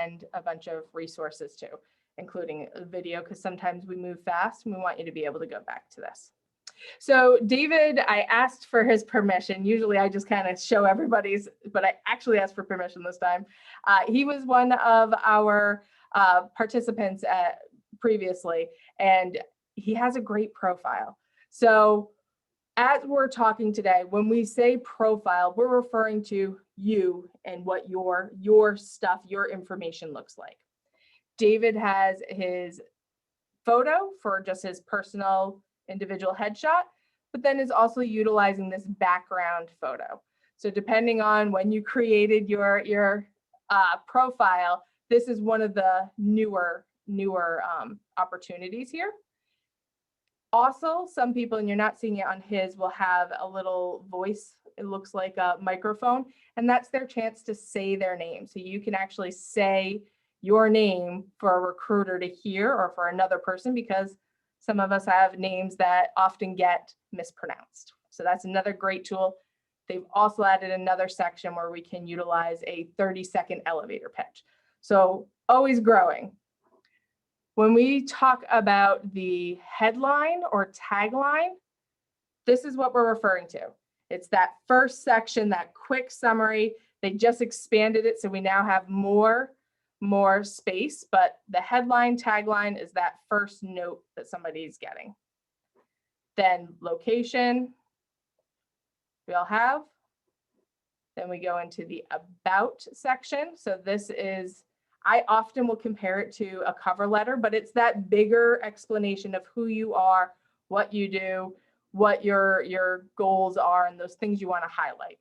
and a bunch of resources too, including a video, because sometimes we move fast and we want you to be able to go back to this. So David, I asked for his permission. Usually I just kind of show everybody's, but I actually asked for permission this time. He was one of our participants previously, and he has a great profile. So as we're talking today, when we say profile, we're referring to you and what your stuff, your information looks like. David has his photo for just his personal individual headshot, but then is also utilizing this background photo. So depending on when you created your profile, this is one of the newer opportunities here. Also, some people, and you're not seeing it on his, will have a little voice. It looks like a microphone, and that's their chance to say their name. So you can actually say your name for a recruiter to hear, or for another person, because some of us have names that often get mispronounced. So that's another great tool. They've also added another section where we can utilize a 30-second elevator pitch. So always growing. When we talk about the headline or tagline, this is what we're referring to. It's that first section, that quick summary. They just expanded it, so we now have more space, but the headline, tagline is that first note that somebody's getting. Then location, we all have. Then we go into the about section. So this is, I often will compare it to a cover letter, but it's that bigger explanation of who you are, what you do, what your goals are, and those things you want to highlight.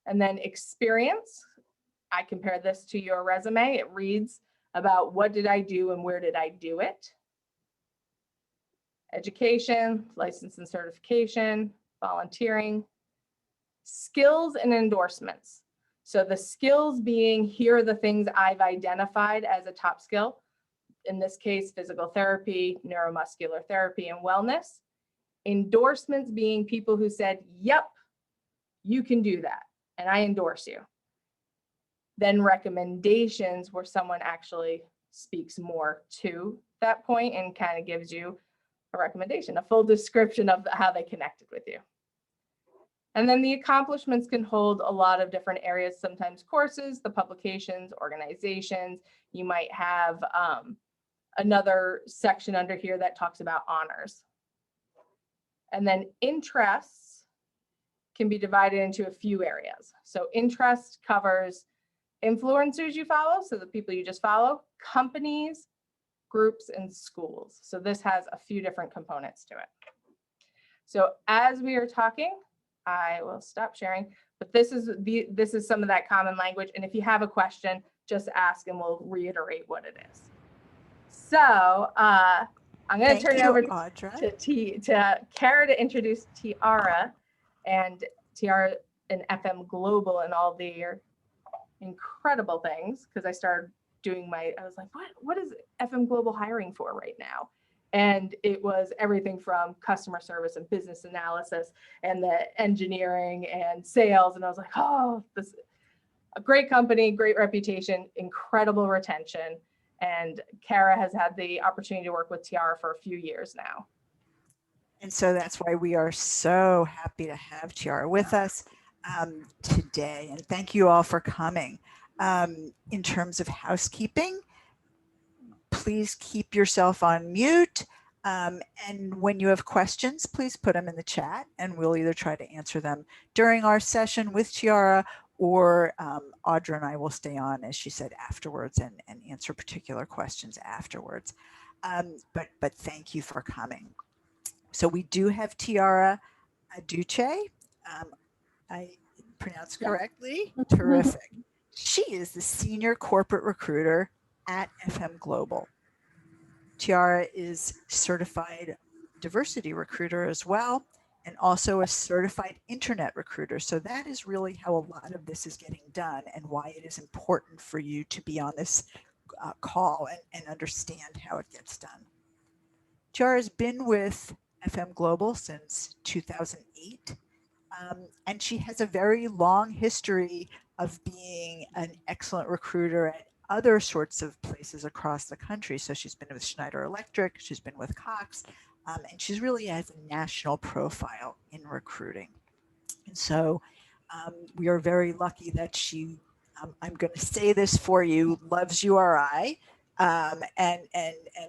And then experience, I compare this to your resume. It reads about what did I do and where did I do it. Education, license and certification, volunteering, skills and endorsements. So the skills being, here are the things I've identified as a top skill. In this case, physical therapy, neuromuscular therapy, and wellness. Endorsements being people who said, yep, you can do that, and I endorse you. Then recommendations, where someone actually speaks more to that point and kind of gives you a recommendation, a full description of how they connected with you. And then the accomplishments can hold a lot of different areas, sometimes courses, the publications, organizations. You might have another section under here that talks about honors. And then interests can be divided into a few areas. So interest covers influencers you follow, so the people you just follow, companies, groups, and schools. So this has a few different components to it. So as we are talking, I will stop sharing, but this is some of that common language. And if you have a question, just ask and we'll reiterate what it is. So I'm going to turn it over to Kara to introduce Tiara, and Tiara and FM Global and all their incredible things, because I started doing I was like, what is FM Global hiring for right now? And it was everything from customer service and business analysis and the engineering and sales. And I was like, oh, this is a great company, great reputation, incredible retention. And Kara has had the opportunity to work with Tiara for a few years now. And so that's why we are so happy to have Tiara with us today. And thank you all for coming. In terms of housekeeping, please keep yourself on mute. And when you have questions, please put them in the chat and we'll either try to answer them during our session with Tiara, or Audra and I will stay on, as she said, afterwards and answer particular questions afterwards. But thank you for coming. So we do have Tiara Aduce. I pronounced correctly. Yeah. Terrific. She is the Senior Corporate Recruiter at FM Global. Tiara is certified diversity recruiter as well, and also a certified internet recruiter. So that is really how a lot of this is getting done, and why it is important for you to be on this call and understand how it gets done. Tiara has been with FM Global since 2008. And she has a very long history of being an excellent recruiter at other sorts of places across the country. So she's been with Schneider Electric, she's been with Cox, and she's really has a national profile in recruiting. And so we are very lucky that she, I'm going to say this for you, loves URI and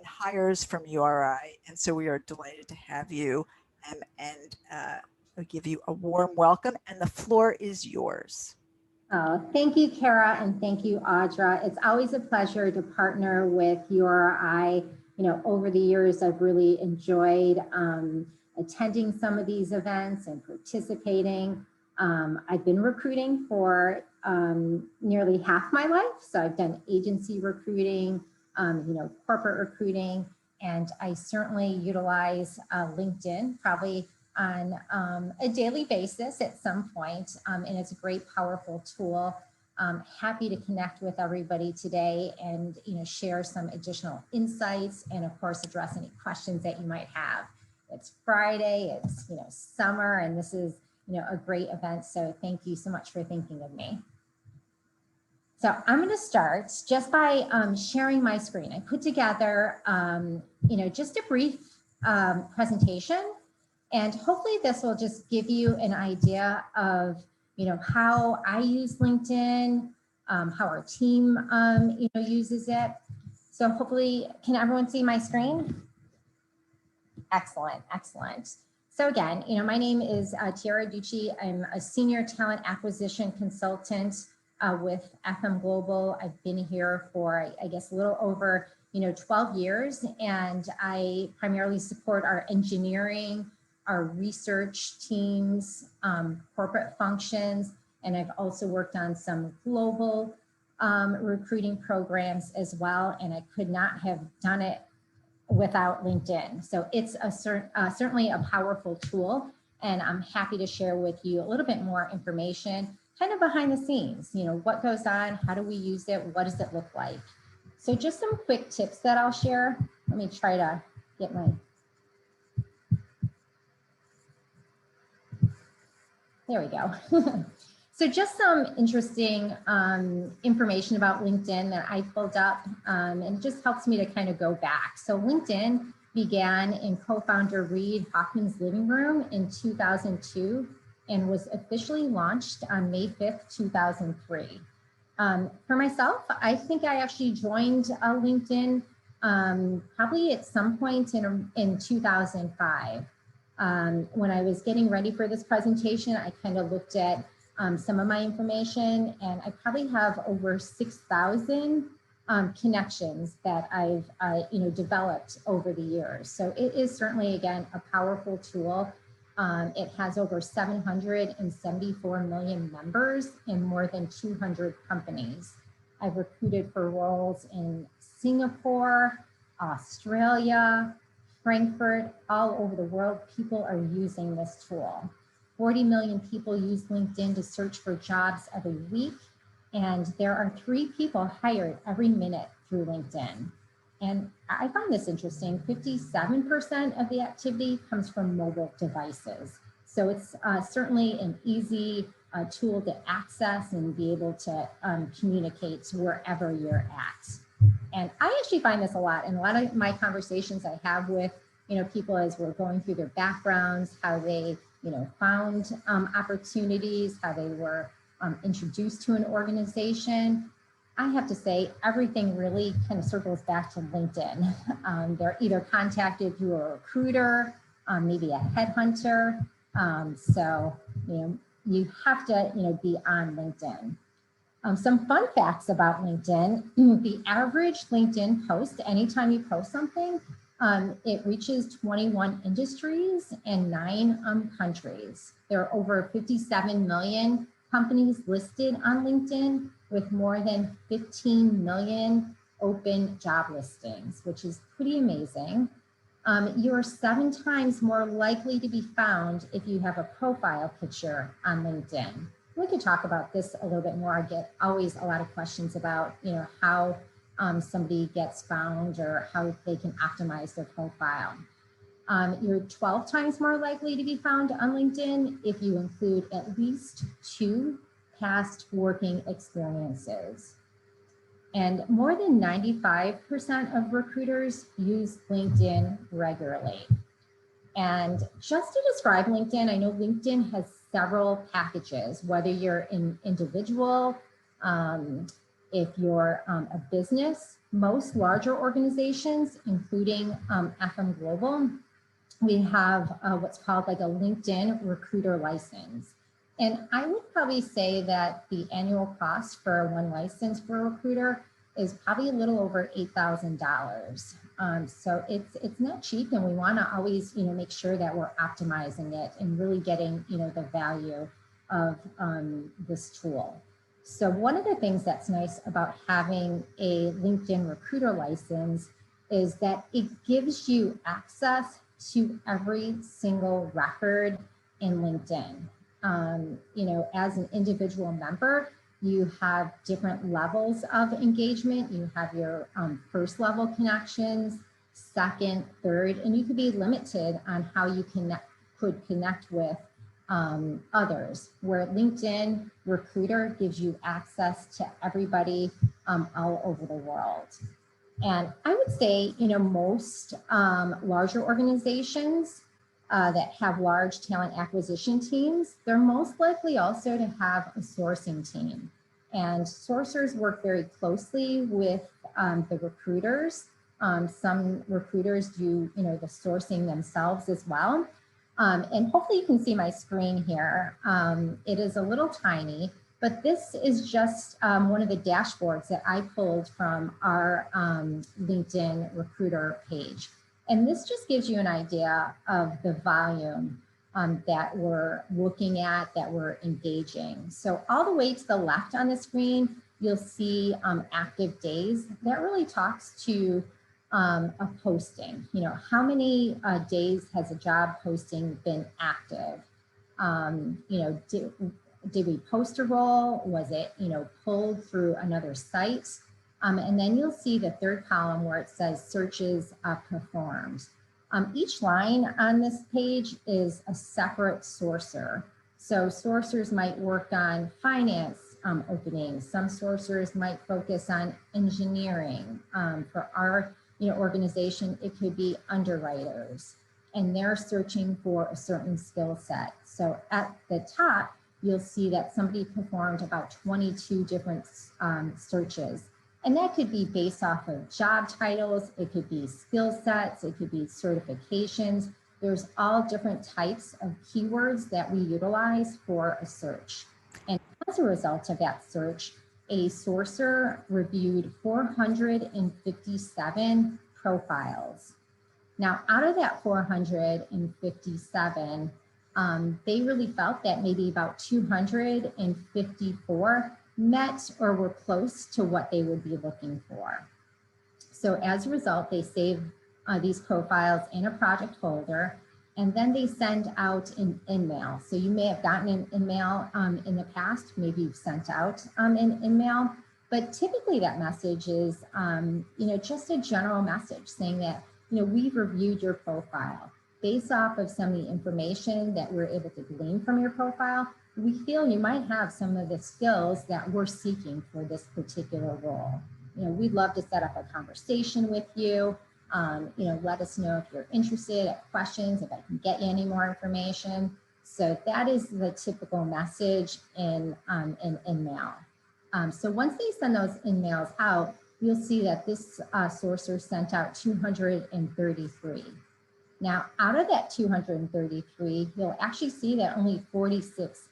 hires from URI. And so we are delighted to have you and I'll give you a warm welcome, and the floor is yours. Oh, thank you, Kara, and thank you, Audra. It's always a pleasure to partner with URI. You know, over the years, I've really enjoyed attending some of these events and participating. I've been recruiting for nearly half my life. So I've done agency recruiting, you know, corporate recruiting, and I certainly utilize LinkedIn probably on a daily basis at some point, and it's a great, powerful tool. Happy to connect with everybody today and, you know, share some additional insights and, of course, address any questions that you might have. It's Friday, it's, you know, summer, and this is, you know, a great event. So thank you so much for thinking of me. So I'm going to start just by sharing my screen. I put together, you know, just a brief presentation. And hopefully this will just give you an idea of, you know, how I use LinkedIn, how our team, you know, uses it. So hopefully, can everyone see my screen? Excellent, excellent. So again, you know, my name is Tiara Ducci. I'm a senior talent acquisition consultant with FM Global. I've been here for, I guess, a little over, you know, 12 years, and I primarily support our engineering, our research teams, corporate functions, and I've also worked on some global recruiting programs as well, and I could not have done it without LinkedIn. So it's certainly a powerful tool, and I'm happy to share with you a little bit more information, kind of behind the scenes, you know, what goes on, how do we use it, what does it look like? So just some quick tips that I'll share. Let me try to get my, there we go. So just some interesting information about LinkedIn that I pulled up, and it just helps me to kind of go back. So LinkedIn began in co-founder Reid Hoffman's living room in 2002 and was officially launched on May 5th, 2003. For myself, I think I actually joined LinkedIn probably at some point in 2005. When I was getting ready for this presentation, I kind of looked at some of my information, and I probably have over 6,000 connections that I've you know, developed over the years. So it is certainly, again, a powerful tool. It has over 774 million members in more than 200 companies. I've recruited for roles in Singapore, Australia, Frankfurt, all over the world. People are using this tool. 40 million people use LinkedIn to search for jobs every week, and there are 3 people hired every minute through LinkedIn. And I find this interesting. 57% of the activity comes from mobile devices. So it's certainly an easy tool to access and be able to communicate wherever you're at. And I actually find this a lot in a lot of my conversations I have with, you know, people as we're going through their backgrounds, how they, you know, found opportunities, how they were introduced to an organization. I have to say everything really kind of circles back to LinkedIn. They're either contacted through a recruiter, maybe a headhunter. So, you know, you have to, you know, be on LinkedIn. Some fun facts about LinkedIn. The average LinkedIn post, anytime you post something, it reaches 21 industries and 9 countries. There are over 57 million companies listed on LinkedIn with more than 15 million open job listings, which is pretty amazing. You're 7 times more likely to be found if you have a profile picture on LinkedIn. We could talk about this a little bit more. I get always a lot of questions about, you know, how somebody gets found or how they can optimize their profile. You're 12 times more likely to be found on LinkedIn if you include at least 2 past working experiences. And more than 95% of recruiters use LinkedIn regularly. And just to describe LinkedIn, I know LinkedIn has several packages, whether you're an individual, if you're a business. Most larger organizations, including FM Global, we have what's called like a LinkedIn recruiter license. And I would probably say that the annual cost for one license for a recruiter is probably a little over $8,000. So it's not cheap, and we want to always, make sure that we're optimizing it and really getting, the value of this tool. So one of the things that's nice about having a LinkedIn recruiter license is that it gives you access to every single record in LinkedIn. As an individual member, you have different levels of engagement. You have your first level connections, second, third, and you could be limited on how you could connect with others, where LinkedIn Recruiter gives you access to everybody all over the world. And I would say, most larger organizations that have large talent acquisition teams, they're most likely also to have a sourcing team. And sourcers work very closely with the recruiters. Some recruiters do, the sourcing themselves as well. And hopefully you can see my screen here. It is a little tiny, but this is just one of the dashboards that I pulled from our LinkedIn recruiter page. And this just gives you an idea of the volume that we're looking at, that we're engaging. So all the way to the left on the screen, you'll see active days. That really talks to a posting. How many days has a job posting been active? Did we post a role? Was it, pulled through another site? And then you'll see the third column where it says searches performed. Each line on this page is a separate sourcer. So sourcers might work on finance openings. Some sourcers might focus on engineering. For our organization, it could be underwriters, and they're searching for a certain skill set. So at the top, you'll see that somebody performed about 22 different searches. And that could be based off of job titles, it could be skill sets, it could be certifications. There's all different types of keywords that we utilize for a search. And as a result of that search, a sourcer reviewed 457 profiles. Now, out of that 457, they really felt that maybe about 254 met or were close to what they would be looking for. So as a result, they save these profiles in a project folder, and then they send out an email. So you may have gotten an email in the past, maybe you've sent out an email, but typically that message is just a general message saying that we've reviewed your profile. Based off of some of the information that we're able to glean from your profile, we feel you might have some of the skills that we're seeking for this particular role. We'd love to set up a conversation with you. Let us know if you're interested, have questions, if I can get you any more information. So that is the typical message in email. So once they send those emails out, you'll see that this sourcer sent out 233. Now, out of that 233, you'll actually see that only 46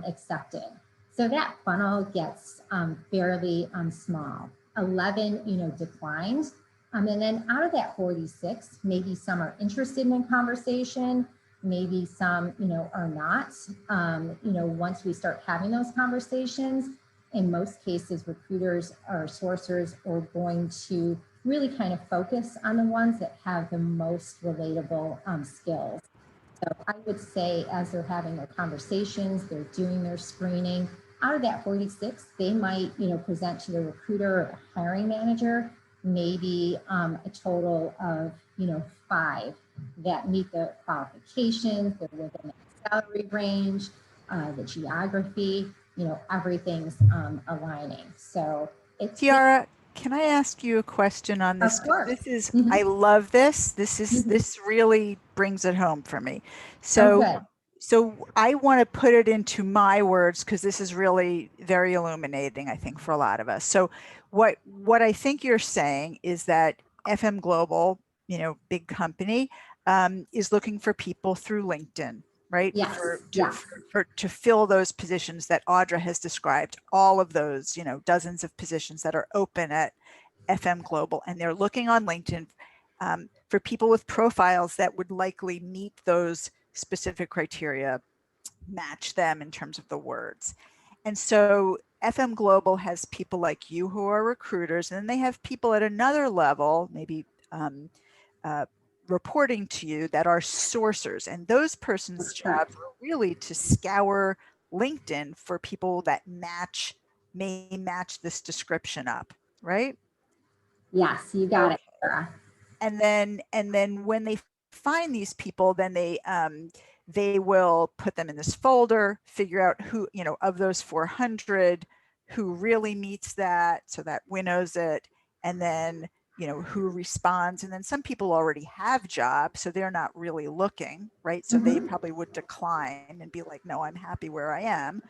accepted. So that funnel gets fairly small. 11, declined. And then out of that 46, maybe some are interested in a conversation, maybe some, are not. Once we start having those conversations, in most cases, recruiters or sourcers are going to really kind of focus on the ones that have the most relatable skills. So I would say as they're having their conversations, they're doing their screening, out of that 46, they might, present to the recruiter or the hiring manager, maybe a total of, 5 that meet the qualifications, they're within the salary range, the geography. everything's aligning. So it's Tiara, can I ask you a question on this? of 'Cause course. this is, Mhm. I love this. This is, Mhm. this really brings it home for me. Oh, So, good. so I want to put it into my words because this is really very illuminating, I think, for a lot of us. So what I think you're saying is that FM Global, big company, is looking for people through LinkedIn, right? Yes. For Yes. to fill those positions that Audra has described, all of those, dozens of positions that are open at FM Global, and they're looking on LinkedIn for people with profiles that would likely meet those specific criteria, match them in terms of the words. And so FM Global has people like you who are recruiters, and then they have people at another level, maybe uh, reporting to you, that are sourcers. And those persons' That's correct. jobs are really to scour LinkedIn for people that may match this description up, right? Yes, you got Okay. it, Sarah. And then when they find these people, then they will put them in this folder, figure out who, of those 400, who really meets that, so that winnows it, and then who responds. And then some people already have jobs, so they're not really looking, right? So they Mhm. probably would decline and be like, no, I'm happy where I am,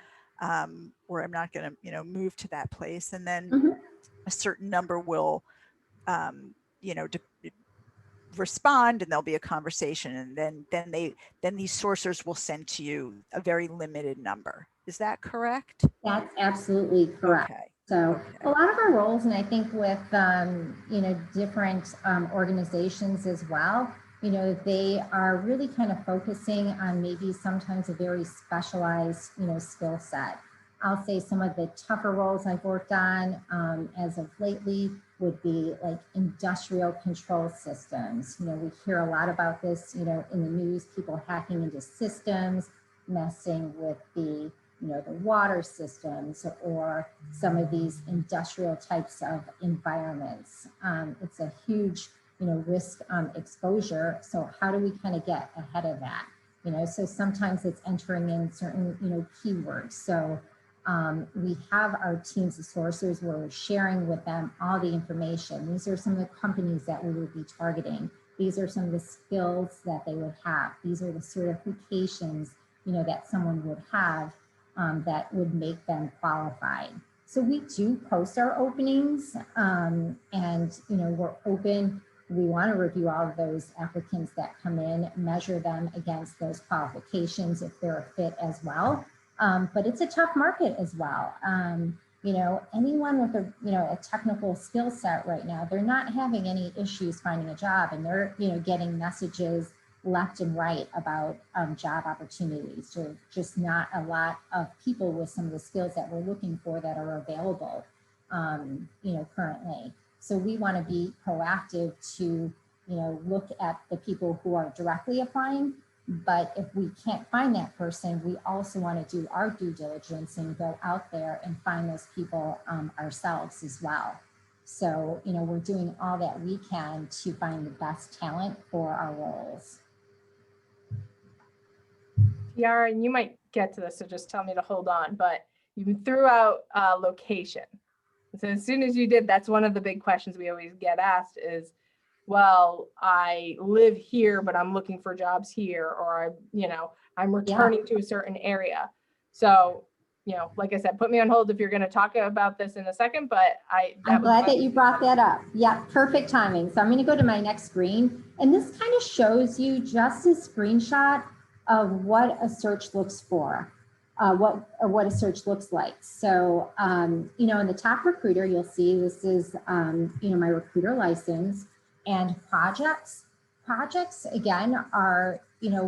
or I'm not going to move to that place. And then Mhm. a certain number will um, respond, and there'll be a conversation, and then these sourcers will send to you a very limited number. Is that correct? That's absolutely correct. Okay. So a Okay. lot of our roles, and I think with different organizations as well, they are really kind of focusing on maybe sometimes a very specialized skill set. I'll say some of the tougher roles I've worked on as of lately would be like industrial control systems. We hear a lot about this, in the news, people hacking into systems, messing with the water systems or some of these industrial types of environments. It's a huge, risk exposure. So how do we kind of get ahead of that? So sometimes it's entering in certain, keywords. So we have our teams of sourcers where we're sharing with them all the information. These are some of the companies that we would be targeting. These are some of the skills that they would have. These are the certifications, that someone would have that would make them qualified. So we do post our openings and, we're open. We want to review all of those applicants that come in, measure them against those qualifications if they're a fit as well. But it's a tough market as well. Anyone with a technical skill set right now, they're not having any issues finding a job, and they're, getting messages left and right about job opportunities. So just not a lot of people with some of the skills that we're looking for that are available, currently. So we want to be proactive to, look at the people who are directly applying. But if we can't find that person, we also want to do our due diligence and go out there and find those people ourselves as well. So, we're doing all that we can to find the best talent for our roles. Tiara, and you might get to this, so just tell me to hold on, but you threw out location. So as soon as you did, that's one of the big questions we always get asked is, well, I live here, but I'm looking for jobs here, or I'm returning to a certain area. So, like I said, put me on hold if you're going to talk about this in a second, but I'm glad that you brought that up. Yeah, perfect timing. So I'm going to go to my next screen, and this kind of shows you just a screenshot of what a search looks for, what a search looks like. So, in the top recruiter, you'll see this is, my recruiter license, and projects. Projects, again, are,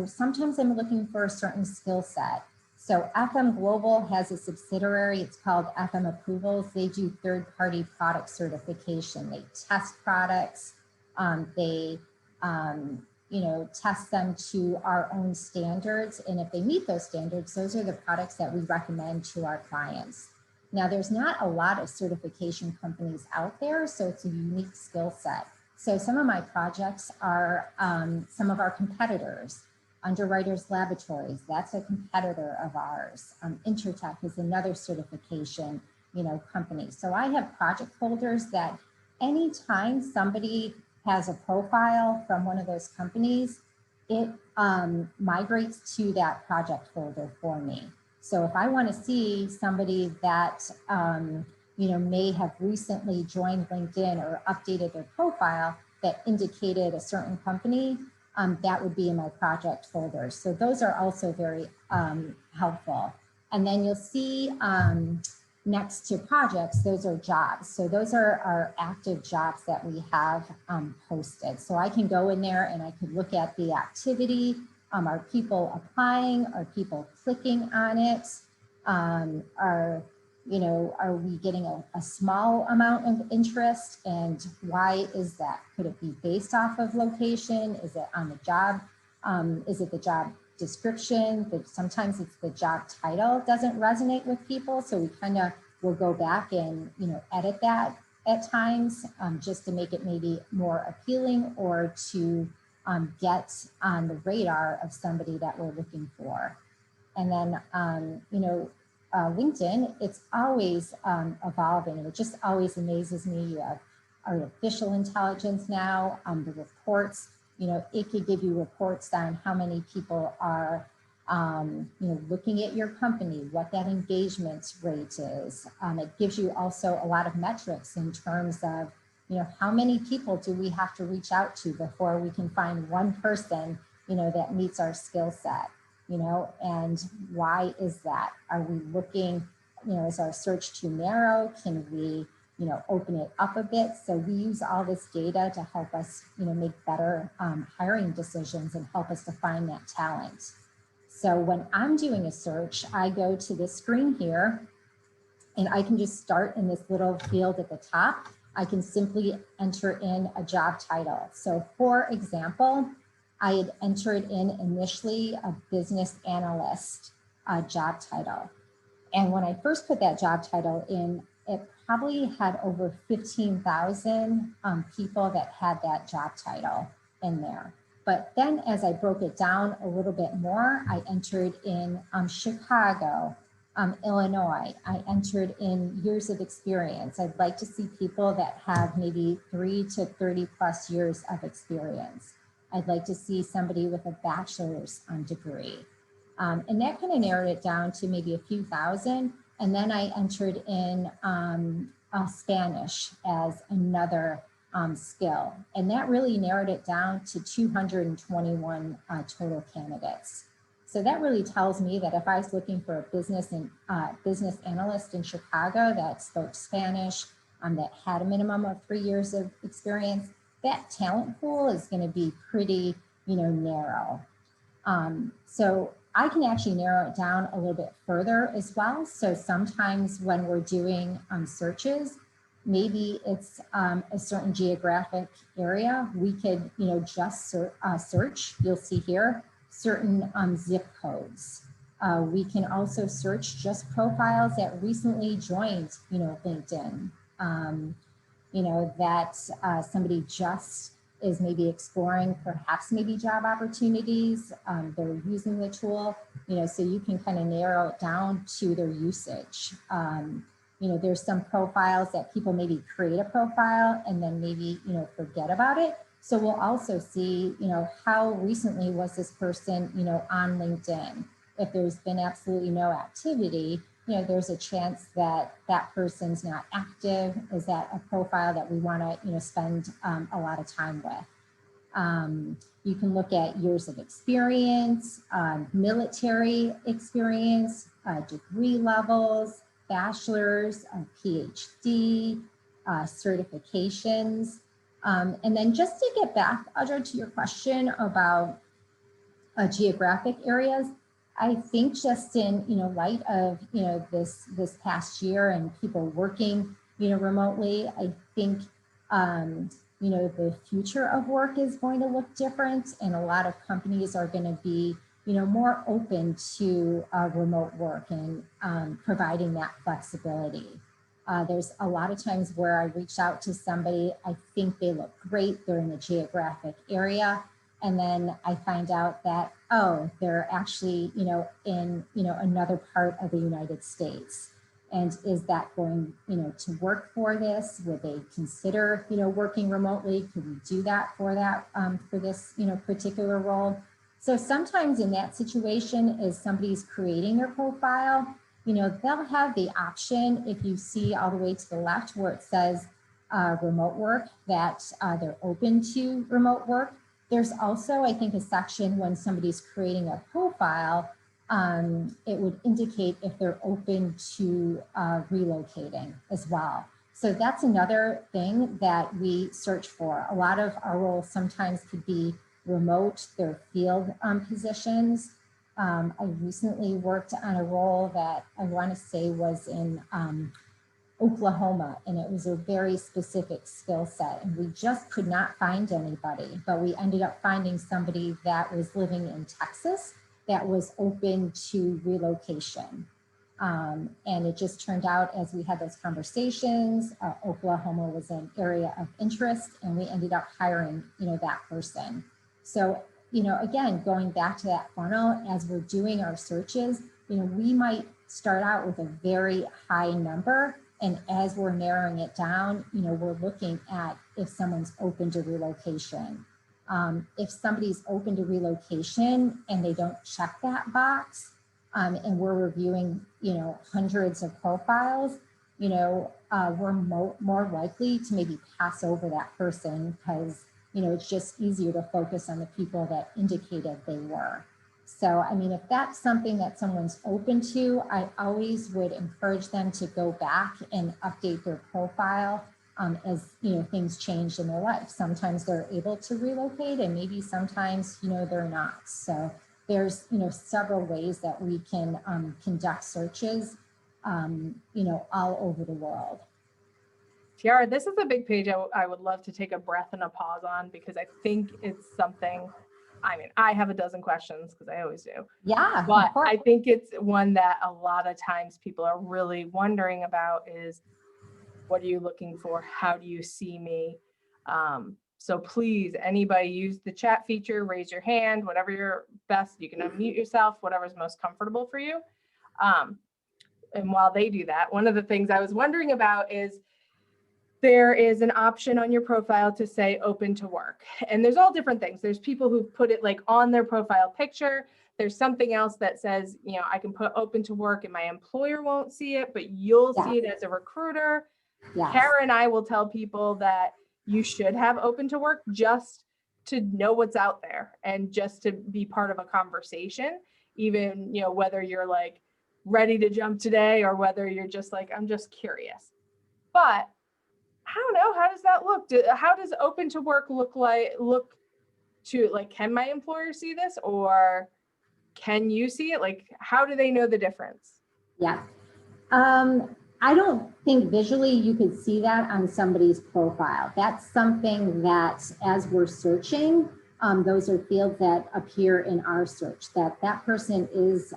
sometimes I'm looking for a certain skill set. So FM Global has a subsidiary, it's called FM Approvals. They do third-party product certification. They test products, they test them to our own standards. And if they meet those standards, those are the products that we recommend to our clients. Now, there's not a lot of certification companies out there, so it's a unique skill set. So some of my projects are some of our competitors. Underwriters Laboratories, that's a competitor of ours. Intertech is another certification, company. So I have project folders that anytime somebody has a profile from one of those companies, it migrates to that project folder for me. So if I want to see somebody that, may have recently joined LinkedIn or updated their profile that indicated a certain company, that would be in my project folder. So those are also very helpful. And then you'll see next to projects, those are jobs. So those are our active jobs that we have posted. So I can go in there and I could look at the activity. Are people applying? Are people clicking on it? Are we getting a small amount of interest, and why is that? Could it be based off of location? Is it on the job? Is it the job description? Sometimes it's the job title doesn't resonate with people. So we kind of will go back and, edit that at times just to make it maybe more appealing or to get on the radar of somebody that we're looking for. And then, LinkedIn, it's always evolving, and it just always amazes me. You have artificial intelligence now, the reports, it could give you reports on how many people are, looking at your company, what that engagement rate is. It gives you also a lot of metrics in terms of, how many people do we have to reach out to before we can find one person, that meets our skill set. And why is that? Are we looking, is our search too narrow? Can we, open it up a bit? So we use all this data to help us, make better hiring decisions and help us to find that talent. So when I'm doing a search, I go to this screen here and I can just start in this little field at the top. I can simply enter in a job title. So for example, I had entered in initially a business analyst job title. And when I first put that job title in, it probably had over 15,000 people that had that job title in there. But then as I broke it down a little bit more, I entered in Chicago, Illinois. I entered in years of experience. I'd like to see people that have maybe 3 to 30 plus years of experience. I'd like to see somebody with a bachelor's degree. And that kind of narrowed it down to maybe a few thousand. And then I entered in Spanish as another skill. And that really narrowed it down to 221 total candidates. So that really tells me that if I was looking for a business analyst in Chicago that spoke Spanish, that had a minimum of 3 years of experience, that talent pool is going to be pretty, narrow. So I can actually narrow it down a little bit further as well. So sometimes when we're doing searches, maybe it's a certain geographic area, we could, just search, you'll see here, certain zip codes. We can also search just profiles that recently joined, LinkedIn. That somebody just is maybe exploring perhaps maybe job opportunities. They're using the tool, so you can kind of narrow it down to their usage. There's some profiles that people maybe create a profile and then maybe, forget about it. So we'll also see, how recently was this person, on LinkedIn? If there's been absolutely no activity, there's a chance that that person's not active. Is that a profile that we want to, spend a lot of time with? You can look at years of experience, military experience, degree levels, bachelor's, PhD, certifications. And then just to get back, Audra, to your question about geographic areas, I think just in, light of, this past year and people working, remotely, I think, the future of work is going to look different, and a lot of companies are going to be, more open to remote work and providing that flexibility. There's a lot of times where I reach out to somebody, I think they look great, they're in the geographic area, And then I find out that, oh, they're actually, in, another part of the United States. And is that going, to work for this? Would they consider, working remotely? Could we do that for this, particular role? So sometimes in that situation, as somebody's creating their profile, they'll have the option, if you see all the way to the left where it says remote work, that they're open to remote work. There's also, I think, a section when somebody's creating a profile, it would indicate if they're open to relocating as well. So that's another thing that we search for. A lot of our roles sometimes could be remote, they're field positions. I recently worked on a role that I want to say was in Oklahoma, and it was a very specific skill set, and we just could not find anybody, but we ended up finding somebody that was living in Texas that was open to relocation. And it just turned out, as we had those conversations, Oklahoma was an area of interest, and we ended up hiring, that person. So, again, going back to that funnel, as we're doing our searches, we might start out with a very high number. And as we're narrowing it down, we're looking at if someone's open to relocation. If somebody's open to relocation and they don't check that box, and we're reviewing, hundreds of profiles, we're more likely to maybe pass over that person because, it's just easier to focus on the people that indicated they were. So, I mean, if that's something that someone's open to, I always would encourage them to go back and update their profile as, things change in their life. Sometimes they're able to relocate and maybe sometimes, they're not. So there's, several ways that we can conduct searches, all over the world. Tiara, this is a big page I would love to take a breath and a pause on, because I think it's something, I mean, I have a dozen questions because I always do. Yeah. But I think it's one that a lot of times people are really wondering about is, what are you looking for? How do you see me? So please, anybody, use the chat feature, raise your hand, whatever your best, you can unmute yourself, whatever's most comfortable for you. And while they do that, one of the things I was wondering about is, there is an option on your profile to say open to work. And there's all different things. There's people who put it like on their profile picture. There's something else that says, I can put open to work and my employer won't see it, but you'll see it as a recruiter. Yes. Kara and I will tell people that you should have open to work just to know what's out there and just to be part of a conversation, even, whether you're like ready to jump today or whether you're just like, I'm just curious. But I don't know, how does that look? How does open to work look to, like, can my employer see this, or can you see it? Like, how do they know the difference? Yeah. I don't think visually you could see that on somebody's profile. That's something that, as we're searching, those are fields that appear in our search, that person is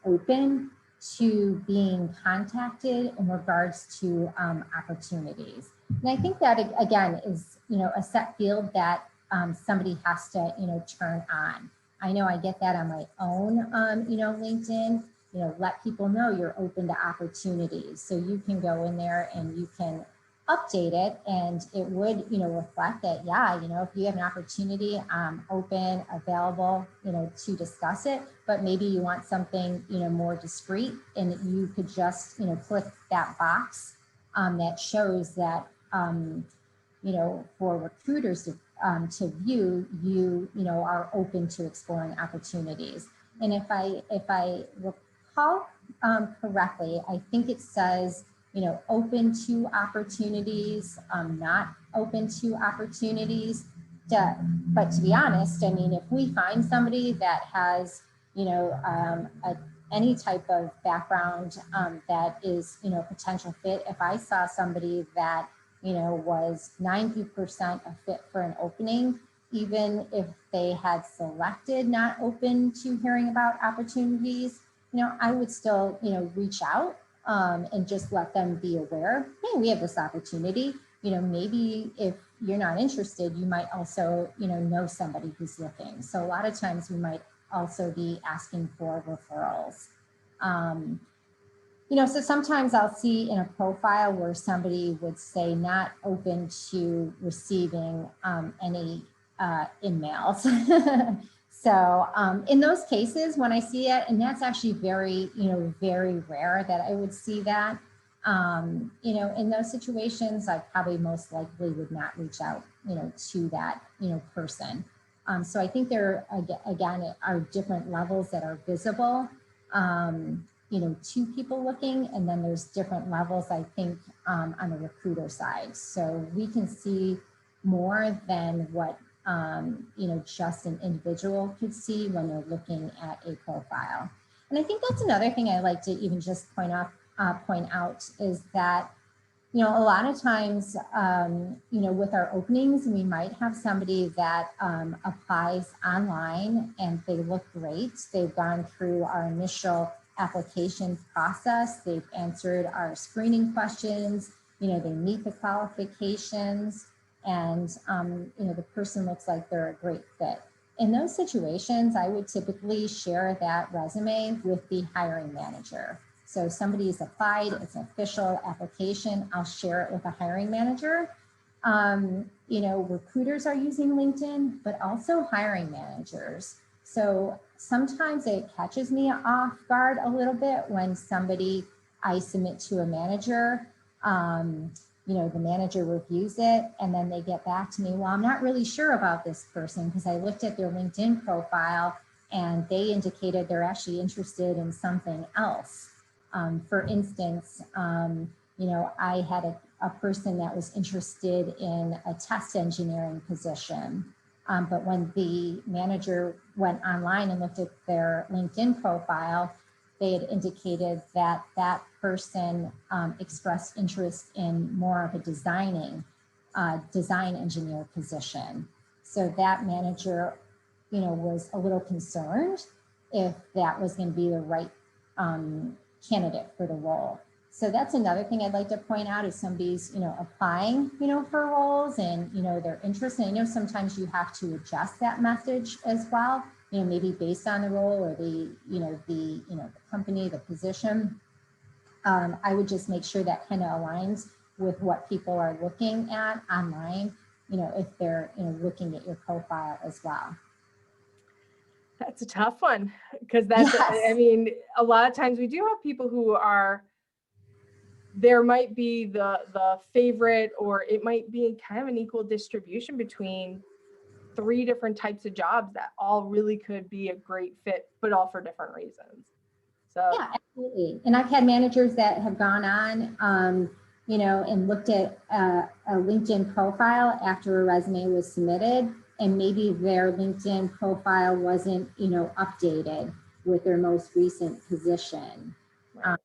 open to being contacted in regards to opportunities. And I think that, again, is, a set field that somebody has to, turn on. I know I get that on my own, LinkedIn, let people know you're open to opportunities. So you can go in there and you can update it, and it would, reflect that, yeah, if you have an opportunity, open, available, to discuss it, but maybe you want something, more discreet, and you could just, click that box that shows that, for recruiters to view, you are open to exploring opportunities. And if I recall correctly, I think it says, open to opportunities, not open to opportunities. But to be honest, I mean, if we find somebody that has, any type of background that is, potential fit, if I saw somebody that, was 90% a fit for an opening, even if they had selected not open to hearing about opportunities, I would still, reach out and just let them be aware, hey, we have this opportunity. maybe if you're not interested, you might also, know somebody who's looking. So a lot of times we might also be asking for referrals. So sometimes I'll see in a profile where somebody would say not open to receiving any emails. So in those cases, when I see it, and that's actually very, very rare that I would see that, in those situations, I probably most likely would not reach out, to that, person. So I think there, again, are different levels that are visible, to people looking, and then there's different levels, I think, on the recruiter side. So we can see more than what just an individual could see when they're looking at a profile. And I think that's another thing I like to even just point out is that, a lot of times, with our openings, we might have somebody that applies online and they look great. They've gone through our initial application process. They've answered our screening questions. They meet the qualifications, and the person looks like they're a great fit. In those situations, I would typically share that resume with the hiring manager. So somebody's applied, it's an official application, I'll share it with a hiring manager. Recruiters are using LinkedIn, but also hiring managers. So sometimes it catches me off guard a little bit when I submit to a manager, the manager reviews it and then they get back to me, well, I'm not really sure about this person because I looked at their LinkedIn profile and they indicated they're actually interested in something else. For instance, I had a person that was interested in a test engineering position. But when the manager went online and looked at their LinkedIn profile, they had indicated that that person expressed interest in more of a design engineer position. So that manager, was a little concerned if that was going to be the right candidate for the role. So that's another thing I'd like to point out is somebody's, applying, for roles and, their interest. And I know sometimes you have to adjust that message as well, maybe based on the role or the company, the position. I would just make sure that kind of aligns with what people are looking at online, if they're, looking at your profile as well. That's a tough one because that's, Yes. I mean, a lot of times we do have people who there might be the favorite, or it might be kind of an equal distribution between 3 different types of jobs that all really could be a great fit, but all for different reasons. So yeah, absolutely. And I've had managers that have gone on, and looked at a LinkedIn profile after a resume was submitted, and maybe their LinkedIn profile wasn't, updated with their most recent position. Right.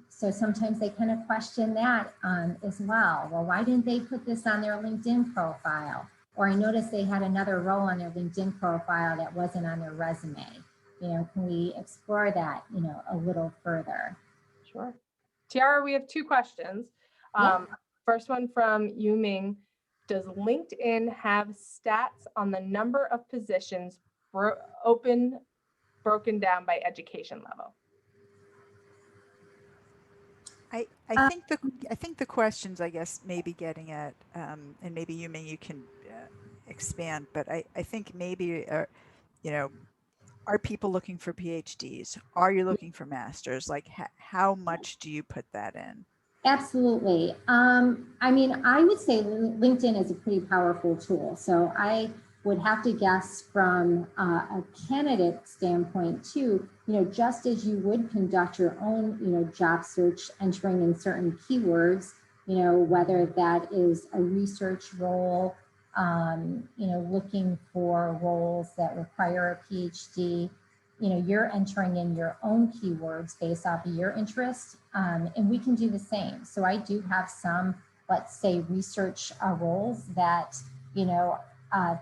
So sometimes they kind of question that as well. Well, why didn't they put this on their LinkedIn profile? Or I noticed they had another role on their LinkedIn profile that wasn't on their resume. Can we explore that, a little further? Sure. Tiara, we have 2 questions. Yeah. First one from Yu Ming. Does LinkedIn have stats on the number of positions broken down by education level? I think the questions, I guess, maybe getting at, and maybe you can expand, but I think maybe, are people looking for PhDs? Are you looking for masters? Like, how much do you put that in? Absolutely. I mean, I would say LinkedIn is a pretty powerful tool. So I would have to guess from a candidate standpoint too, just as you would conduct your own, job search, entering in certain keywords, whether that is a research role, looking for roles that require a PhD, you're entering in your own keywords based off of your interest, and we can do the same. So I do have some, let's say, research roles that,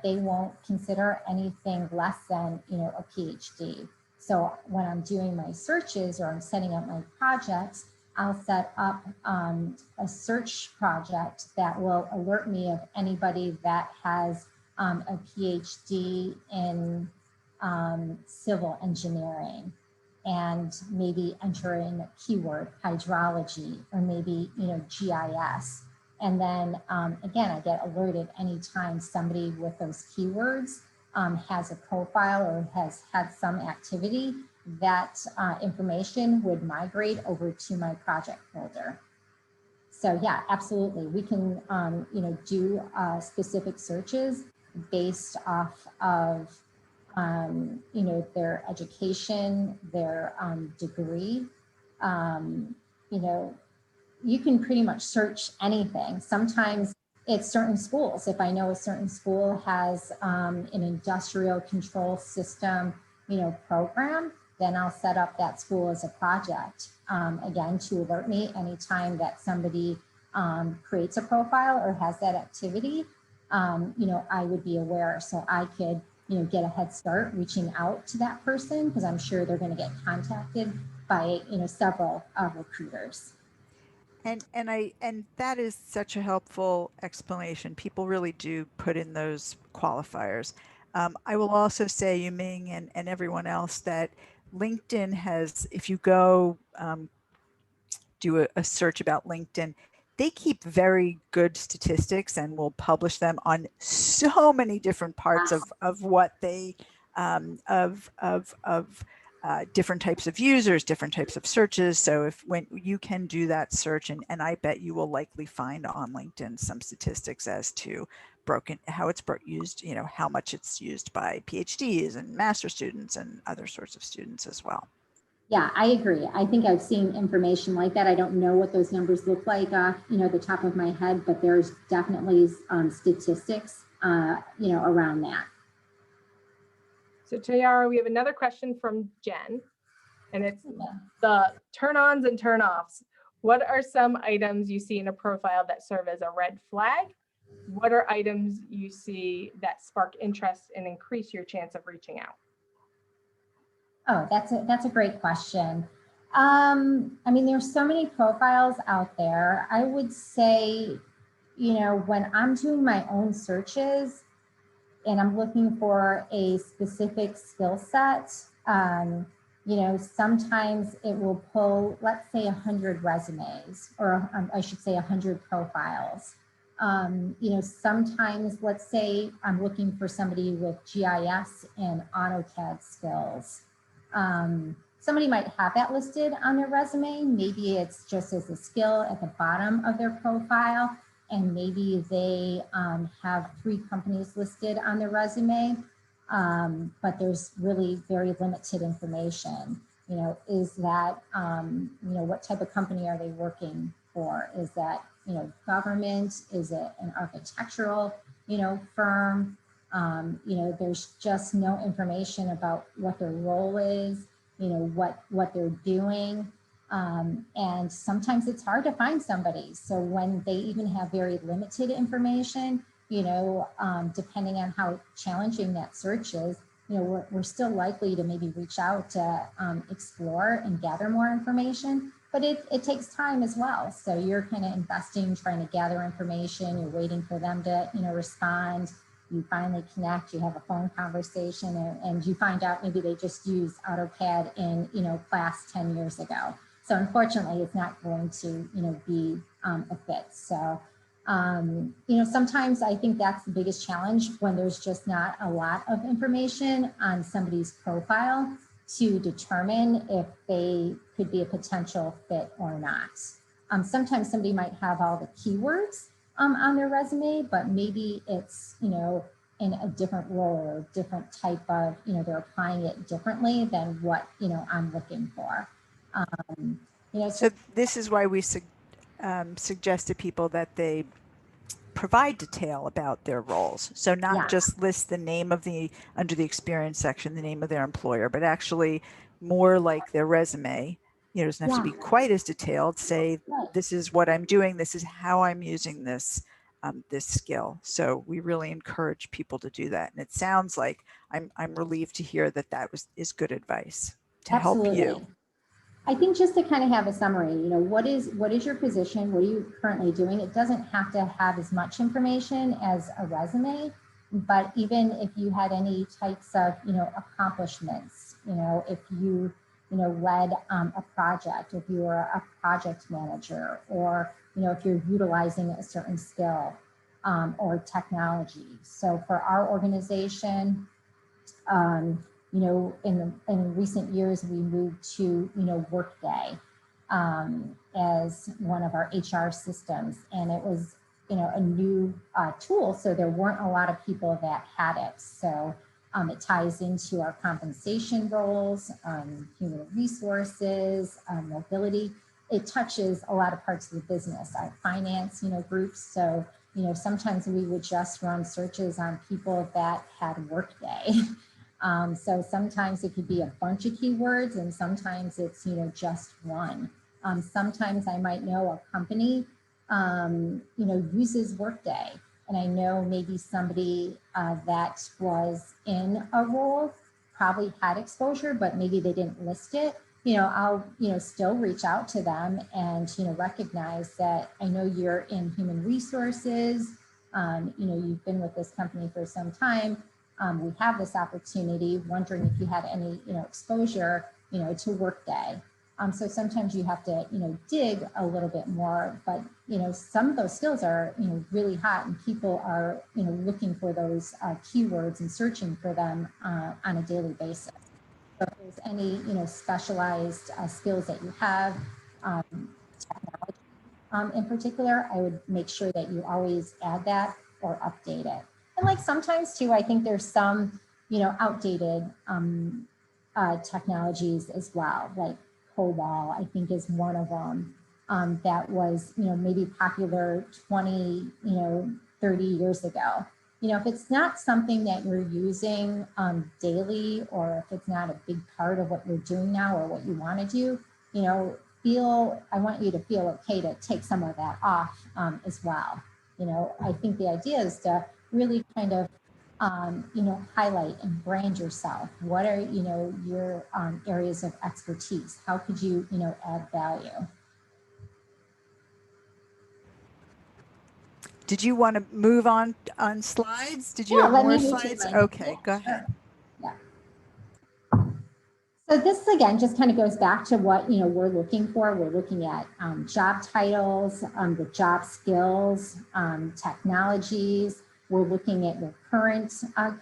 they won't consider anything less than, a PhD. So when I'm doing my searches or I'm setting up my projects, I'll set up a search project that will alert me of anybody that has a PhD in civil engineering, and maybe enter in a keyword hydrology, or maybe, you know, GIS. And then again, I get alerted anytime somebody with those keywords has a profile or has had some activity. That information would migrate over to my project folder. So yeah, absolutely. We can, you know, do specific searches based off of, you know, their education, their degree. You know, you can pretty much search anything. Sometimes it's certain schools. If I know a certain school has an industrial control system, you know, program, then I'll set up that school as a project, again, to alert me anytime that somebody creates a profile or has that activity. You know, I would be aware, so I could, you know, get a head start reaching out to that person, because I'm sure they're going to get contacted by, you know, several recruiters. And that is such a helpful explanation. People really do put in those qualifiers. I will also say, Yuming and everyone else, that LinkedIn has, if you go do a search about LinkedIn, they keep very good statistics and will publish them on so many different parts of what they different types of users, different types of searches. So if when you can do that search, and I bet you will likely find on LinkedIn some statistics as to how it's used, you know, how much it's used by PhDs and master students and other sorts of students as well. Yeah, I agree. I think I've seen information like that. I don't know what those numbers look like off, you know, the top of my head, but there's definitely statistics, you know, around that. So Tayara, we have another question from Jen, and it's the turn-ons and turn-offs. What are some items you see in a profile that serve as a red flag? What are items you see that spark interest and increase your chance of reaching out? Oh, that's a great question. I mean, there's so many profiles out there. I would say, you know, when I'm doing my own searches and I'm looking for a specific skill set, you know, sometimes it will pull, let's say 100 resumes, or I should say 100 profiles. You know, sometimes, let's say I'm looking for somebody with GIS and AutoCAD skills. Somebody might have that listed on their resume. Maybe it's just as a skill at the bottom of their profile, and maybe they have 3 companies listed on their resume, but there's really very limited information. You know, is that, you know, what type of company are they working for? Is that, you know, government? Is it an architectural, you know, firm? You know, there's just no information about what their role is, you know, what they're doing. And sometimes it's hard to find somebody. So when they even have very limited information, you know, depending on how challenging that search is, you know, we're still likely to maybe reach out to explore and gather more information, but it takes time as well. So you're kind of investing, trying to gather information, you're waiting for them to, you know, respond. You finally connect, you have a phone conversation, and you find out maybe they just used AutoCAD in, you know, class 10 years ago. So unfortunately, it's not going to, you know, be a fit. So, you know, sometimes I think that's the biggest challenge, when there's just not a lot of information on somebody's profile to determine if they could be a potential fit or not. Sometimes somebody might have all the keywords on their resume, but maybe it's, you know, in a different role or different type of, you know, they're applying it differently than what, you know, I'm looking for. You know, so this is why we suggest to people that they provide detail about their roles. So not just list the name of under the experience section, the name of their employer, but actually more like their resume. You know, it doesn't have to be quite as detailed. Say, this is what I'm doing. This is how I'm using this this skill. So we really encourage people to do that. And it sounds like I'm relieved to hear that is good advice to help you. I think just to kind of have a summary, what is your position? What are you currently doing? It doesn't have to have as much information as a resume, but even if you had any types of, accomplishments, if you, led a project, if you were a project manager, or, if you're utilizing a certain skill or technology. So for our organization, in recent years, we moved to, Workday as one of our HR systems. And it was, a new tool. So there weren't a lot of people that had it. So it ties into our compensation roles, human resources, mobility. It touches a lot of parts of the business, our finance, groups. So, sometimes we would just run searches on people that had Workday. So sometimes it could be a bunch of keywords, and sometimes it's, just one. Sometimes I might know a company, uses Workday, and I know maybe somebody that was in a role probably had exposure, but maybe they didn't list it. I'll, still reach out to them and, recognize that I know you're in human resources. You've been with this company for some time. We have this opportunity, wondering if you had any, exposure, to Workday. So sometimes you have to, dig a little bit more, but, some of those skills are, really hot, and people are, looking for those keywords and searching for them on a daily basis. So if there's any, specialized skills that you have, technology in particular, I would make sure that you always add that or update it. And like sometimes too, I think there's some, outdated technologies as well, like COBOL, I think is one of them that was, maybe popular 20, 30 years ago. If it's not something that you're using daily, or if it's not a big part of what you're doing now or what you want to do, I want you to feel okay to take some of that off as well. I think the idea is to really kind of, highlight and brand yourself. What are, your areas of expertise? How could you, add value? Did you want to move on slides? Did you have let more me move to slides? my- Okay, yeah, go ahead. Sure. Yeah. So this again just kind of goes back to what we're looking for. We're looking at job titles, the job skills, technologies. We're looking at your current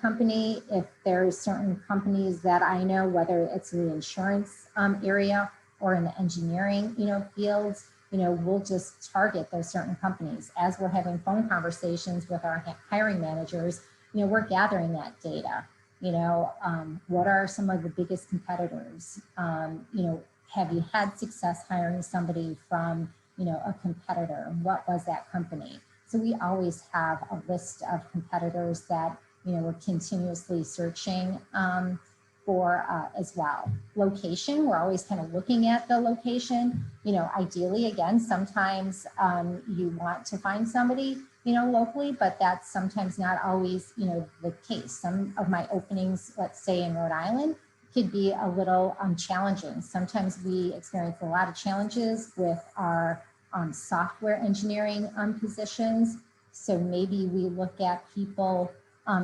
company. If there's certain companies that I know, whether it's in the insurance area or in the engineering fields, we'll just target those certain companies. As we're having phone conversations with our hiring managers, we're gathering that data. What are some of the biggest competitors? Have you had success hiring somebody from, a competitor? What was that company? So we always have a list of competitors that, we're continuously searching for as well. Location, we're always kind of looking at the location. Ideally, again, sometimes you want to find somebody, locally, but that's sometimes not always, the case. Some of my openings, let's say in Rhode Island, could be a little challenging. Sometimes we experience a lot of challenges with our software engineering positions. So maybe we look at people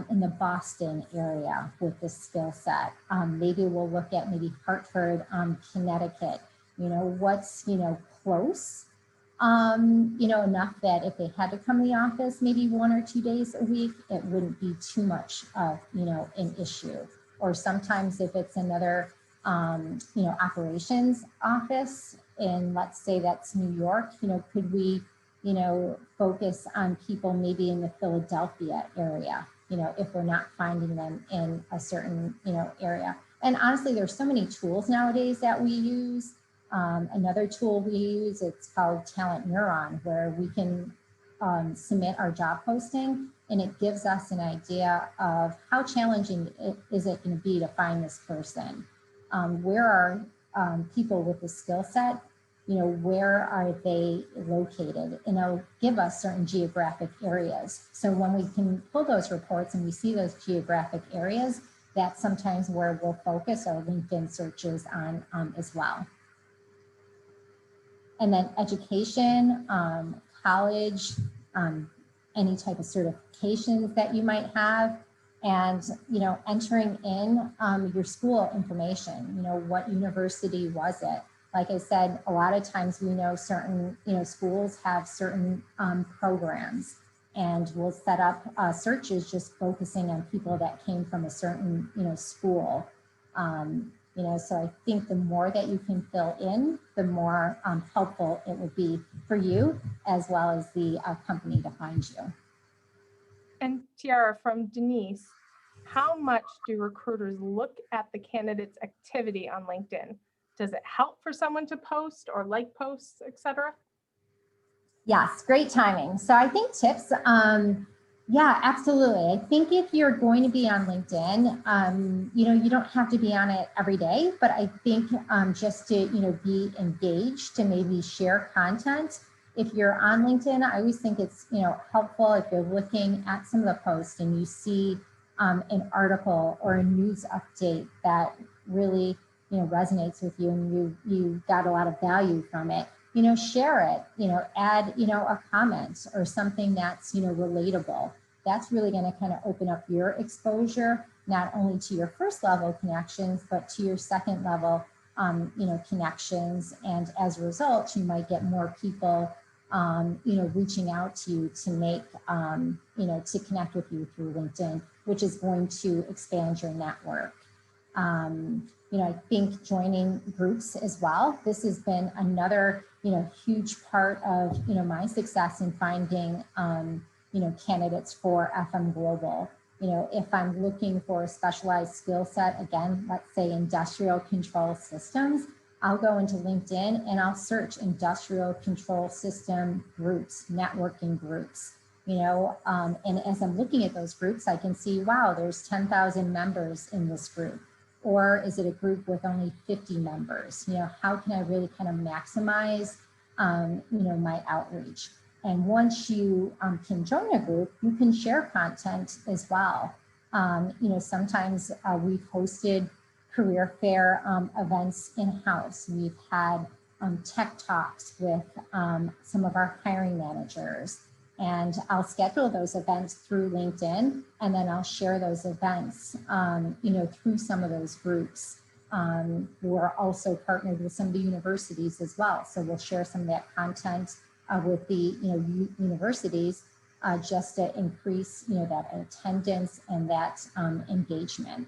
in the Boston area with this skill set. Maybe we'll look at maybe Hartford, Connecticut, what's, close. Enough that if they had to come to the office maybe 1 or 2 days a week, it wouldn't be too much of, an issue. Or sometimes if it's another, operations office, and let's say that's New York, could we, focus on people maybe in the Philadelphia area, if we're not finding them in a certain, area. And honestly, there's so many tools nowadays that we use. Another tool we use, it's called Talent Neuron, where we can submit our job posting, and it gives us an idea of how challenging is it going to be to find this person. Where are people with the skill set? Where are they located? And it'll give us certain geographic areas. So when we can pull those reports and we see those geographic areas, that's sometimes where we'll focus our LinkedIn searches on as well. And then education, college, any type of certifications that you might have, and entering in your school information. What university was it? Like I said, a lot of times we know certain schools have certain programs, and we'll set up searches just focusing on people that came from a certain school. So I think the more that you can fill in, the more helpful it will be for you as well as the company to find you. And Tiara, from Denise, how much do recruiters look at the candidate's activity on LinkedIn? Does it help for someone to post or like posts, etc.? Yes, great timing. So I think tips, yeah, absolutely. I think if you're going to be on LinkedIn, you don't have to be on it every day, but I think just to, be engaged, to maybe share content. If you're on LinkedIn, I always think it's, helpful if you're looking at some of the posts and you see an article or a news update that really, resonates with you and you got a lot of value from it. Share it, add, a comment or something that's, relatable. That's really going to kind of open up your exposure, not only to your first level connections, but to your second level, connections. And as a result, you might get more people, reaching out to you to make, to connect with you through LinkedIn, which is going to expand your network. I think joining groups as well. This has been another, huge part of, my success in finding, candidates for FM Global. If I'm looking for a specialized skill set, again, let's say industrial control systems, I'll go into LinkedIn and I'll search industrial control system groups, networking groups. And as I'm looking at those groups, I can see, wow, there's 10,000 members in this group. Or is it a group with only 50 members? How can I really kind of maximize, my outreach? And once you can join a group, you can share content as well. Sometimes we've hosted career fair events in-house. We've had tech talks with some of our hiring managers. And I'll schedule those events through LinkedIn, and then I'll share those events, through some of those groups. We're also partnered with some of the universities as well. So we'll share some of that content with the, universities just to increase, that attendance and that engagement.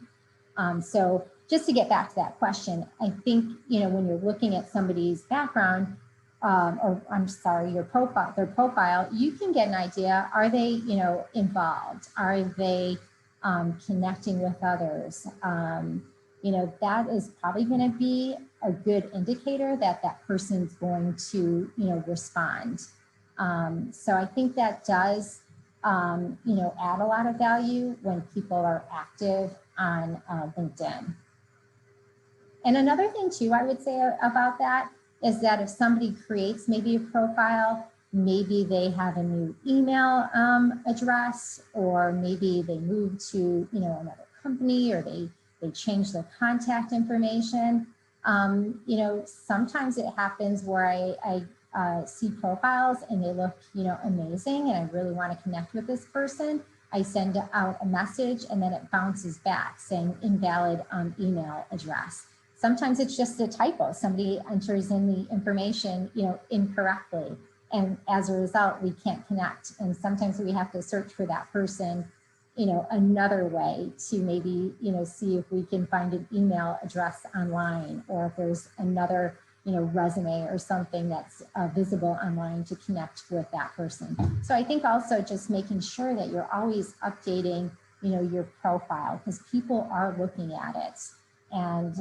So just to get back to that question, I think, when you're looking at somebody's background, or I'm sorry, their profile, you can get an idea. Are they, involved? Are they connecting with others? That is probably going to be a good indicator that that person's going to, respond. So I think that does, add a lot of value when people are active on LinkedIn. And another thing too, I would say about that is that if somebody creates maybe a profile, maybe they have a new email address, or maybe they move to another company, or they change their contact information. Sometimes it happens where I see profiles and they look amazing, and I really want to connect with this person. I send out a message and then it bounces back saying invalid email address. Sometimes it's just a typo. Somebody enters in the information, incorrectly. And as a result, we can't connect. And sometimes we have to search for that person, another way to maybe, see if we can find an email address online, or if there's another, resume or something that's visible online to connect with that person. So I think also just making sure that you're always updating, your profile, because people are looking at it. And,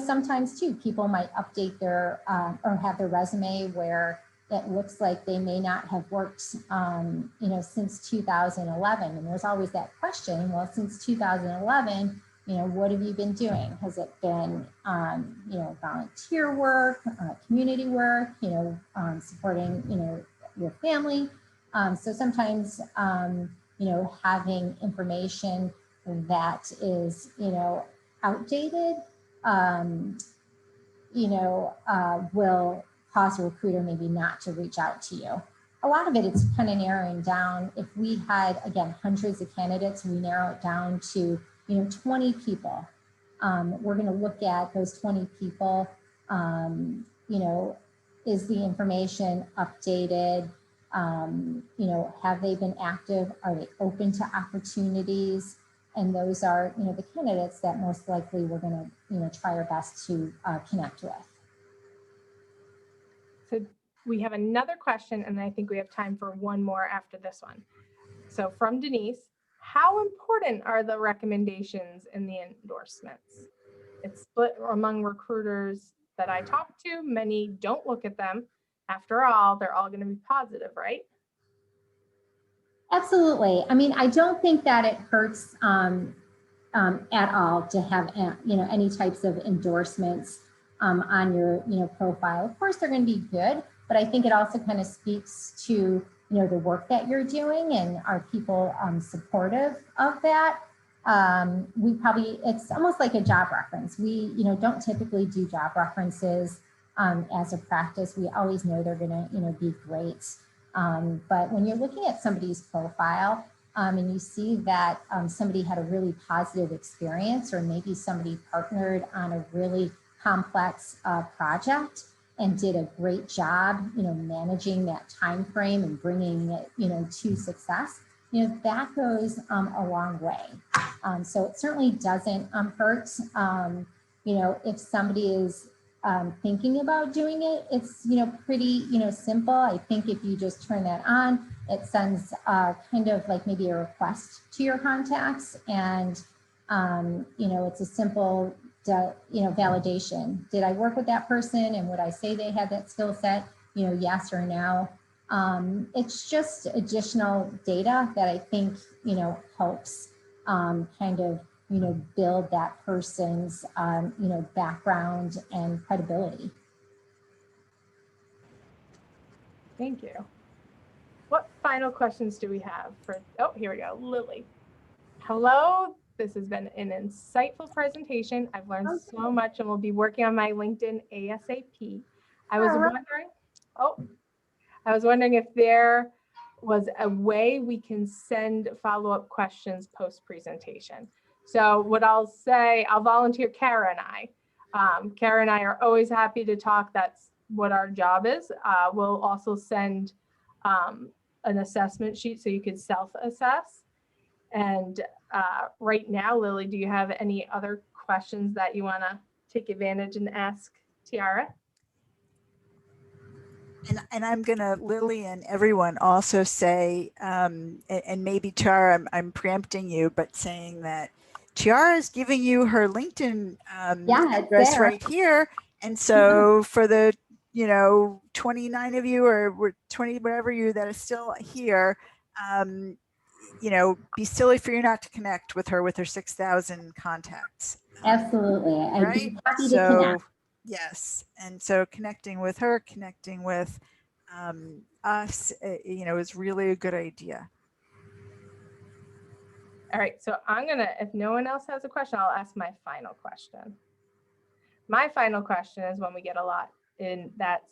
sometimes too, people might update their, or have their resume where it looks like they may not have worked, since 2011. And there's always that question, well, since 2011, what have you been doing? Has it been, volunteer work, community work, supporting, your family? So sometimes, having information that is, outdated, will cause a recruiter maybe not to reach out to you. A lot of it's kind of narrowing down. If we had, again, hundreds of candidates, we narrow it down to, 20 people. We're going to look at those 20 people. Is the information updated? Have they been active? Are they open to opportunities? And those are, the candidates that most likely we're going to, try our best to connect with. So we have another question, and I think we have time for one more after this one. So from Denise, how important are the recommendations in the endorsements? It's split among recruiters that I talk to. Many don't look at them. After all, they're all going to be positive, right? Absolutely. I mean, I don't think that it hurts at all to have, any types of endorsements on your, profile. Of course, they're going to be good, but I think it also kind of speaks to, the work that you're doing, and are people supportive of that? It's almost like a job reference. We, don't typically do job references as a practice. We always know they're going to, be great. But when you're looking at somebody's profile, and you see that somebody had a really positive experience, or maybe somebody partnered on a really complex project and did a great job, managing that time frame and bringing it, to success, that goes a long way. So it certainly doesn't hurt. If somebody is thinking about doing it, it's pretty simple. I think if you just turn that on, it sends kind of like maybe a request to your contacts, and it's a simple validation. Did I work with that person, and would I say they had that skill set? Yes or no. It's just additional data that I think helps kind of build that person's, background and credibility. Thank you. What final questions do we have for, oh, here we go, Lily. Hello, this has been an insightful presentation. I've learned so much and will be working on my LinkedIn ASAP. I was wondering if there was a way we can send follow-up questions post-presentation. So what I'll say, I'll volunteer Kara and I. Kara and I are always happy to talk. That's what our job is. We'll also send an assessment sheet so you can self-assess. And right now, Lily, do you have any other questions that you want to take advantage and ask Tiara? And I'm going to, Lily and everyone, also say, and maybe Tiara, I'm preempting you, but saying that Tiara is giving you her LinkedIn address right here. And so for the 29 of you, or 20 whatever you that are still here, be silly for you not to connect with her 6,000 contacts. Absolutely. I'd right? be happy to connect. Yes. And so connecting with her, connecting with us, is really a good idea. All right, so I'm gonna, if no one else has a question, I'll ask my final question. My final question is when we get a lot in that,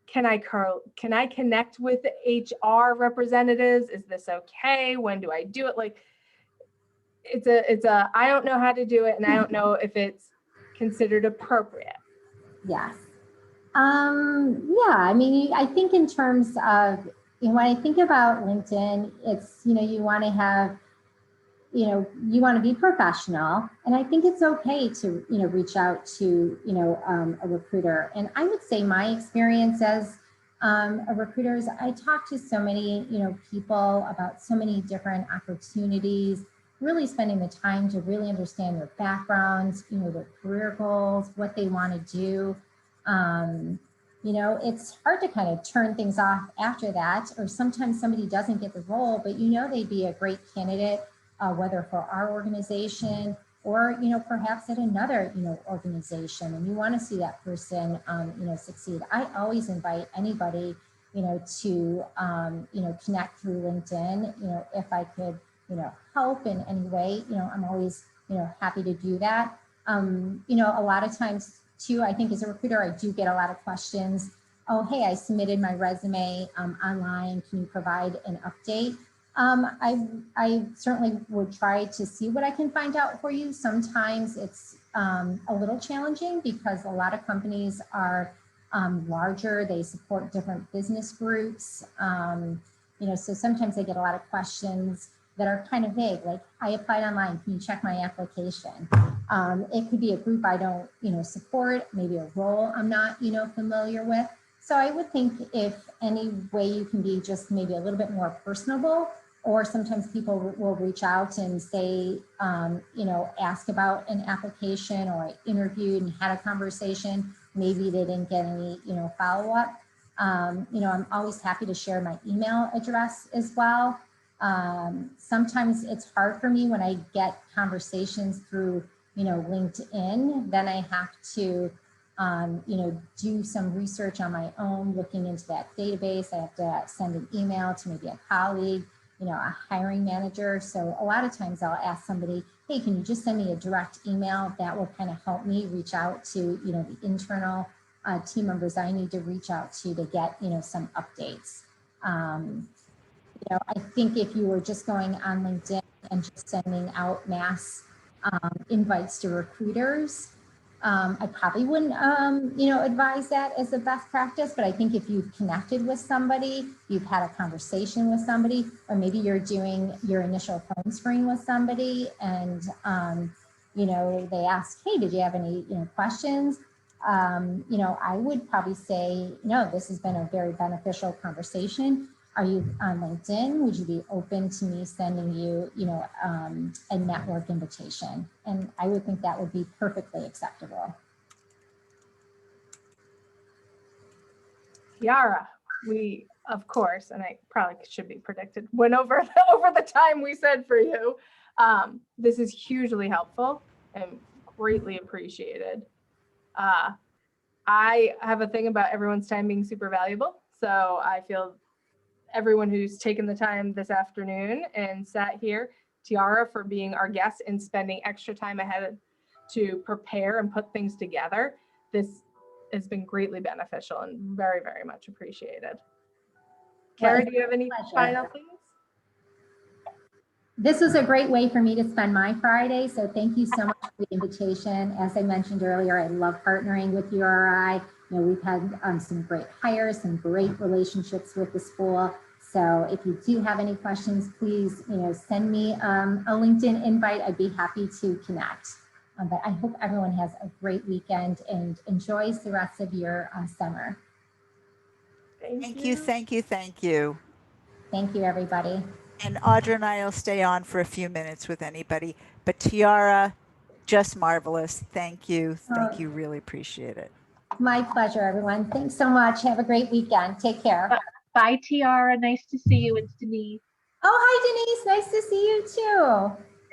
can I connect with the HR representatives? Is this okay? When do I do it? Like, it's a, I don't know how to do it, and I don't know if it's considered appropriate. Yes. Yeah, I mean, I think in terms of, when I think about LinkedIn, it's, you want to have, you want to be professional. And I think it's okay to, reach out to, a recruiter. And I would say my experience as a recruiter is I talk to so many, people about so many different opportunities, really spending the time to really understand their backgrounds, their career goals, what they want to do. It's hard to kind of turn things off after that, or sometimes somebody doesn't get the role, but they'd be a great candidate, whether for our organization or, perhaps at another, organization, and you want to see that person, succeed. I always invite anybody, to, connect through LinkedIn. If I could, help in any way, I'm always, happy to do that. A lot of times too, I think as a recruiter, I do get a lot of questions. Oh, hey, I submitted my resume online. Can you provide an update? I certainly would try to see what I can find out for you. Sometimes it's a little challenging because a lot of companies are larger. They support different business groups. So sometimes I get a lot of questions that are kind of vague, like I applied online, can you check my application? It could be a group I don't, support, maybe a role I'm not, familiar with. So I would think if any way you can be just maybe a little bit more personable, or sometimes people will reach out and say, ask about an application, or I interviewed and had a conversation, maybe they didn't get any, follow-up. I'm always happy to share my email address as well. Sometimes it's hard for me when I get conversations through, LinkedIn, then I have to, do some research on my own, looking into that database. I have to send an email to maybe a colleague, a hiring manager. So a lot of times I'll ask somebody, hey, can you just send me a direct email? That will kind of help me reach out to, the internal team members I need to reach out to get, some updates. I think if you were just going on LinkedIn and just sending out mass invites to recruiters, I probably wouldn't, advise that as a best practice. But I think if you've connected with somebody, you've had a conversation with somebody, or maybe you're doing your initial phone screen with somebody, and they ask, hey, did you have any questions? I would probably say, no, this has been a very beneficial conversation. Are you on LinkedIn? Would you be open to me sending you, a network invitation? And I would think that would be perfectly acceptable. Tiara, we, of course, and I probably should be predicted, went over the time we said for you. This is hugely helpful and greatly appreciated. I have a thing about everyone's time being super valuable. So I feel everyone who's taken the time this afternoon and sat here, Tiara, for being our guest and spending extra time ahead to prepare and put things together. This has been greatly beneficial and very, very much appreciated. Carrie, do you have any final things? This was a great way for me to spend my Friday. So thank you so much for the invitation. As I mentioned earlier, I love partnering with URI. We've had some great hires, some great relationships with the school. So if you do have any questions, please, send me a LinkedIn invite. I'd be happy to connect. But I hope everyone has a great weekend and enjoys the rest of your summer. Thank you, thank you, thank you. Thank you, everybody. And Audra and I will stay on for a few minutes with anybody. But Tiara, just marvelous. Thank you. Thank you. Really appreciate it. My pleasure, everyone. Thanks so much. Have a great weekend. Take care. Bye, Tiara. Nice to see you. It's Denise. Oh, hi, Denise. Nice to see you too.